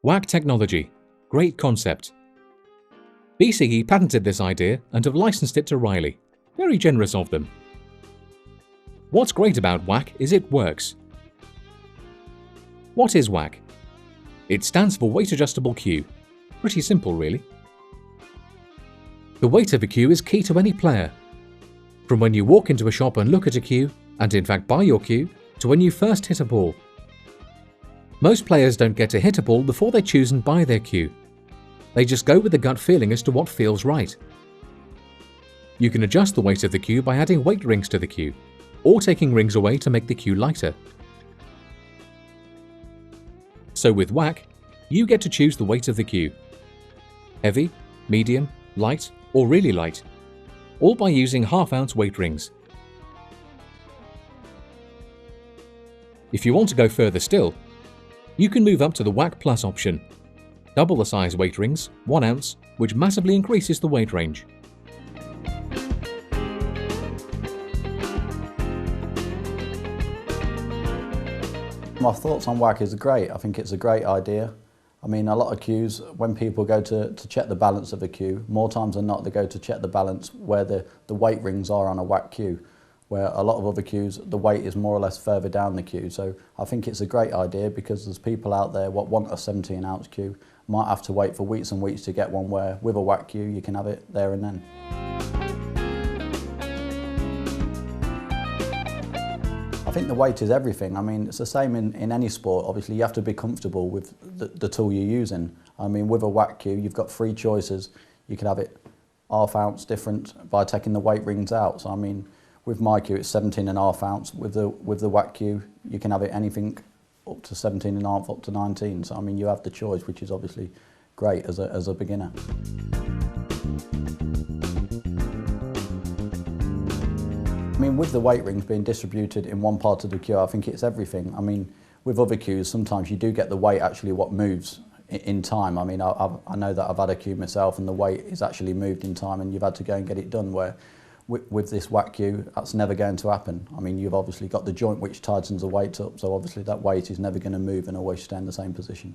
WAC technology. Great concept. BCE patented this idea and have licensed it to Riley. Very generous of them. What's great about WAC is it works. What is WAC? It stands for Weight Adjustable Cue. Pretty simple, really. The weight of a cue is key to any player. From when you walk into a shop and look at a cue, and in fact buy your cue, to when you first hit a ball. Most players don't get to hit a ball before they choose and buy their cue. They just go with the gut feeling as to what feels right. You can adjust the weight of the cue by adding weight rings to the cue, or taking rings away to make the cue lighter. So with WAC, you get to choose the weight of the cue. Heavy, medium, light, or really light, all by using half-ounce weight rings. If you want to go further still, you can move up to the WAC Plus option. Double the size weight rings, 1 ounce, which massively increases the weight range. My thoughts on WAC is great. I think it's a great idea. I mean, a lot of cues, when people go to check the balance of a cue, more times than not they go to check the balance where the weight rings are on a WAC cue, where a lot of other cues, the weight is more or less further down the cue. So I think it's a great idea because there's people out there what want a 17-ounce cue, might have to wait for weeks and weeks to get one where with a WAC cue you can have it there and then. I think the weight is everything. I mean, it's the same in any sport. Obviously, you have to be comfortable with the tool you're using. I mean, with a WAC cue, you've got 3 choices. You can have it half ounce different by taking the weight rings out. So, I mean, with my cue, it's 17.5 ounce. With the WAC cue, you can have it anything up to 17.5, up to 19. So, I mean, you have the choice, which is obviously great as a beginner. I mean, with the weight rings being distributed in one part of the cue, I think it's everything. I mean, with other cues, sometimes you do get the weight actually what moves in time. I mean, I know that I've had a cue myself and the weight is actually moved in time and you've had to go and get it done, where with this WAC cue, that's never going to happen. I mean, you've obviously got the joint which tightens the weight up, so obviously that weight is never going to move and always stay in the same position.